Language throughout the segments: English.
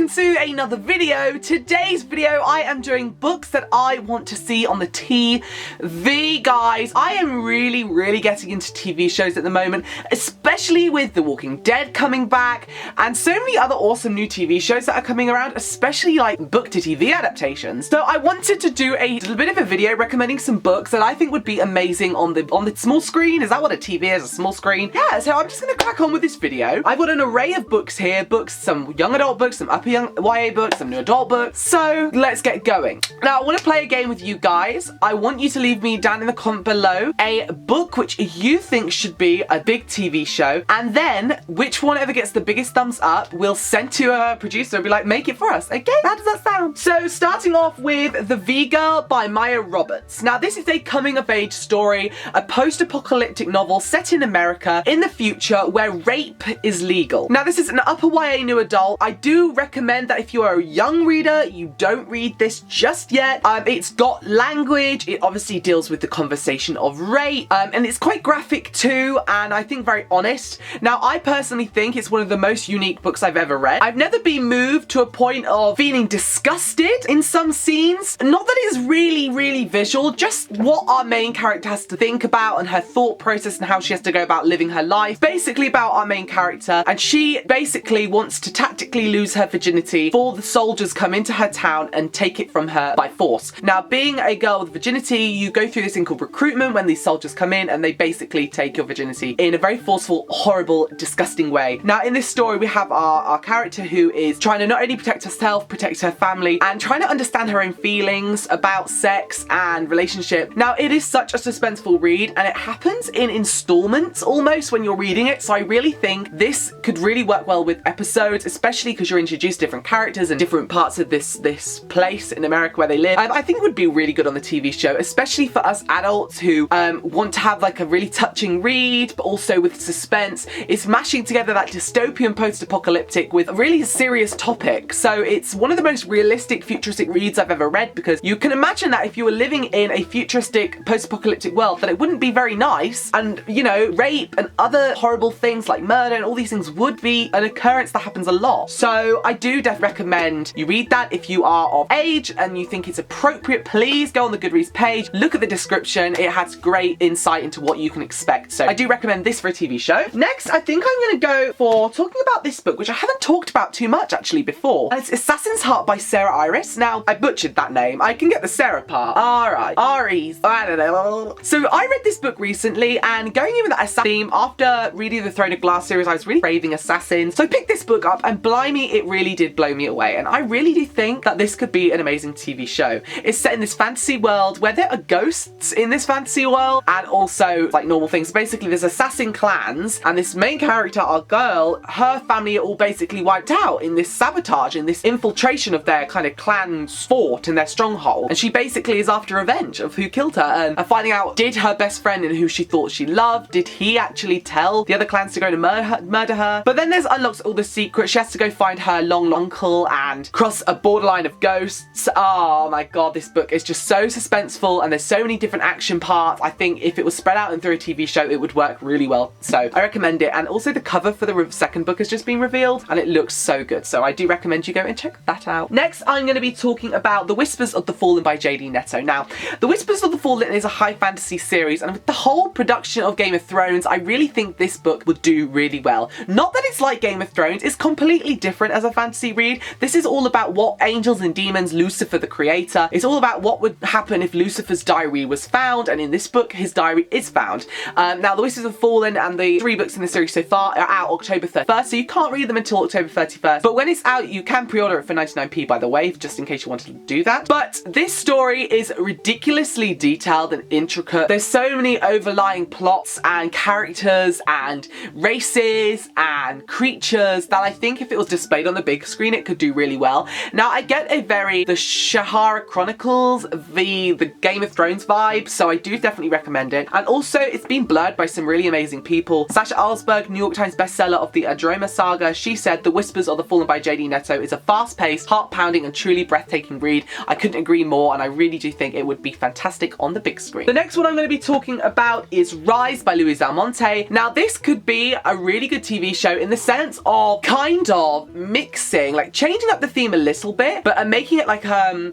welcome to another video. Today's video I am doing books that I want to see on the TV. Guys, I am really getting into TV shows at the moment, especially with The Walking Dead coming back and so many other awesome new TV shows that are coming around, especially like book to TV adaptations. So I wanted to do a little bit of a video recommending some books that I think would be amazing on the small screen. Is that what a TV is? A small screen? Yeah, so I'm just gonna crack on with this video. I've got an array of books here, some young adult books, some upper young YA books, some new adult books. So let's get going. Now I want to play a game with you guys. I want you to leave me down in the comment below a book which you think should be a big TV show, and then which one ever gets the biggest thumbs up we'll send to a producer and be like, make it for us. Okay, how does that sound? So starting off with The V-Girl by Maya Roberts. Now this is a coming of age story, a post-apocalyptic novel set in America in the future where rape is legal. Now this is an upper YA new adult. I do recommend that if you are a young reader, you don't read this just yet. It's got language, it obviously deals with the conversation of rape, and it's quite graphic too, and I think very honest. Now I personally think it's one of the most unique books I've ever read. I've never been moved to a point of feeling disgusted in some scenes. Not that it's really visual, just what our main character has to think about and her thought process and how she has to go about living her life. Basically about our main character, and she basically wants to tactically lose her virginity before the soldiers come into her town and take it from her by force. Now being a girl with virginity, you go through this thing called recruitment when these soldiers come in and they basically take your virginity in a very forceful, horrible, disgusting way. Now in this story we have our character who is trying to not only protect herself, protect her family, and trying to understand her own feelings about sex and relationship. Now it is such a suspenseful read and it happens in installments almost when you're reading it, so I really think this could really work well with episodes, especially because you're introduced to different characters and different parts of this place in America where they live. I think it would be really good on the TV show, especially for us adults who want to have like a really touching read, but also with suspense. It's mashing together that dystopian post-apocalyptic with a really serious topic. So it's one of the most realistic futuristic reads I've ever read, because you can imagine that if you were living in a futuristic post-apocalyptic world, that it wouldn't be very nice, and you know, rape and other horrible things like murder and all these things would be an occurrence that happens a lot. So I do definitely recommend you read that. If you are of age and you think it's appropriate, please go on the Goodreads page, look at the description. It has great insight into what you can expect. So I do recommend this for a TV show. Next, I think I'm going to go for talking about this book, which I haven't talked about too much actually before. And it's Assassin's Heart by Sarah Iris. Now, I butchered that name. I can get the Sarah part. Alright. Aries. I don't know. So I read this book recently, and going in with that assassin theme, after reading the Throne of Glass series, I was really craving assassins. So I picked this book up, and blimey, it really did blow me away. And I really do think that this could be an amazing TV show. It's set in this fantasy world where there are ghosts in this fantasy world, and also like normal things. Basically, there's assassin clans, and this main character, our girl, her family are all basically wiped out in this sabotage, in this infiltration of their kind of clan's fort and their stronghold. And she basically is after revenge of who killed her, and finding out, did her best friend and who she thought she loved, did he actually tell the other clans to go to murder her? But then there's unlocks all the secrets. She has to go find her long uncle and cross a borderline of ghosts. Oh my god, this book is just so suspenseful, and there's so many different action parts. I think if it was spread out and through a TV show, it would work really well. So I recommend it. And also the cover for the second book has just been revealed, and it looks so good. So I do recommend you go and check that out. Next, I'm going to be talking about The Whispers of the Fallen by J.D. Netto. Now, The Whispers of the Fallen is a high fantasy series, and with the whole production of Game of Thrones, I really think this book would do really well. Not that it's like Game of Thrones, it's completely different as a fantasy read. This is all about what angels and demons, Lucifer the creator, it's all about what would happen if Lucifer's diary was found, and in this book, his diary is found. Now, The Whispers of the Fallen and the 3 books in the series so far are out October 31st, so you can't read them until October 31st, but when it's out, you can pre-order it for 99p, by the way, just in case you wanted to do that. But this story is ridiculously detailed and intricate. There's so many overlying plots and characters and races and creatures that I think if it was displayed on the big screen, it could do really well. Now, I get the Shahara Chronicles, the Game of Thrones vibe, so I do definitely recommend it. And also, it's been blurred by some really amazing people. Sasha Alsberg, New York Times bestseller of the Adroma saga, she said The Whispers of the Fallen by J.D. Netto is a fast-paced, heart-pounding and truly breathtaking read. I couldn't agree more, and I really do think it would be fantastic on the big screen. The next one I'm going to be talking about is Rise by Louise Almonte. Now, this could be a really good TV show in the sense of kind of mixing mixing, like changing up the theme a little bit, but making it like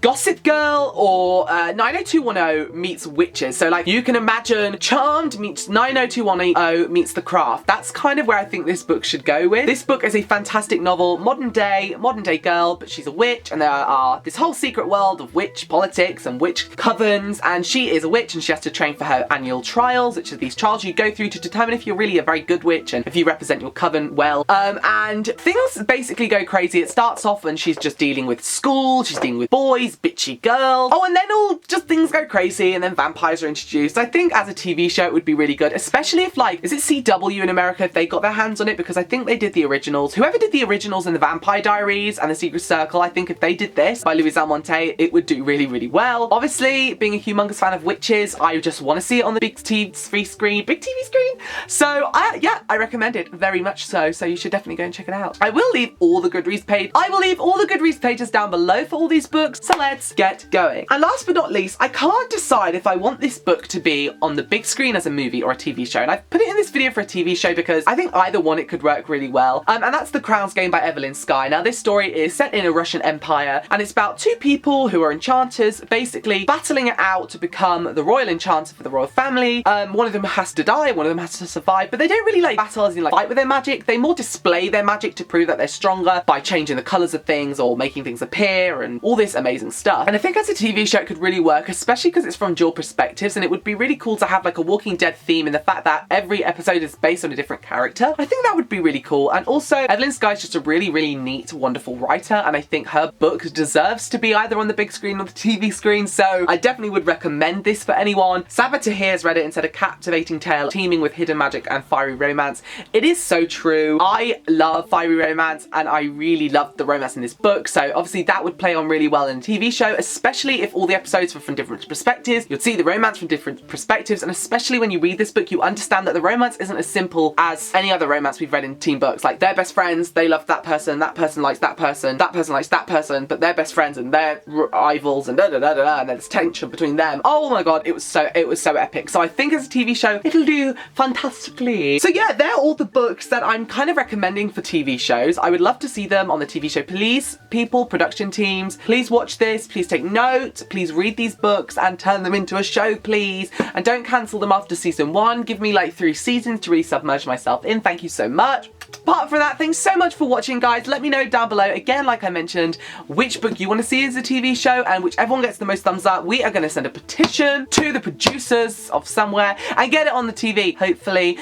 Gossip Girl or 90210 meets Witches. So like you can imagine Charmed meets 90210 meets The Craft. That's kind of where I think this book should go with. This book is a fantastic novel, modern day girl, but she's a witch, and there are this whole secret world of witch politics and witch covens, and she is a witch and she has to train for her annual trials, which are these trials you go through to determine if you're really a very good witch and if you represent your coven well. And things basically go crazy. It starts off and she's just dealing with school, she's dealing with boys, bitchy girls. Oh, and then all just things go crazy and then vampires are introduced. I think as a TV show it would be really good, especially if like, is it CW in America, if they got their hands on it, because I think they did the originals. Whoever did the originals in the Vampire Diaries and the Secret Circle, I think if they did this by Louise Almonte, it would do really, really well. Obviously, being a humongous fan of witches, I just want to see it on the big TV screen. So yeah, I recommend it very much so you should definitely go and check it out. I will leave all the Goodreads pages down below for all these books, so let's get going. And last but not least, I can't decide if I want this book to be on the big screen as a movie or a TV show, and I've put it in this video for a TV show because I think either one it could work really well, and that's The Crown's Game by Evelyn Skye. Now this story is set in a Russian empire, and it's about two people who are enchanters basically battling it out to become the royal enchanter for the royal family. One of them has to die, one of them has to survive, but they don't really like battle as in like fight with their magic. They more display their magic to prove that they're stronger by changing the colours of things or making things appear and all this amazing stuff. And I think as a TV show it could really work, especially because it's from dual perspectives, and it would be really cool to have like a Walking Dead theme in the fact that every episode is based on a different character. I think that would be really cool. And also Evelyn Skye is just a really, really neat, wonderful writer, and I think her book deserves to be either on the big screen or the TV screen, so I definitely would recommend this for anyone. Sabah Tahir's read it and said a captivating tale teeming with hidden magic and fiery romance. It is so true. I love fiery romance and I really loved the romance in this book, so obviously that would play on really well in a TV show, especially if all the episodes were from different perspectives. You'd see the romance from different perspectives, and especially when you read this book you understand that the romance isn't as simple as any other romance we've read in teen books. Like they're best friends, they love that person likes that person likes that person, but they're best friends and they're rivals and and there's tension between them. Oh my god, it was so epic. So I think as a TV show it'll do fantastically. So yeah, they're all the books that I'm kind of recommending for TV shows. I would love to see them on the TV show. Please, people, production teams, please watch this, please take note, please read these books and turn them into a show, please, and don't cancel them after season 1. Give me like 3 seasons to really submerge myself in. Thank you so much. Apart from that, thanks so much for watching, guys. Let me know down below, again, like I mentioned, which book you want to see as a TV show, and whichever one gets the most thumbs up, we are going to send a petition to the producers of somewhere and get it on the TV, hopefully.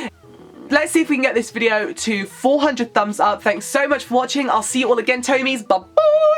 Let's see if we can get this video to 400 thumbs up. Thanks so much for watching. I'll see you all again, Tomies. Bye-bye!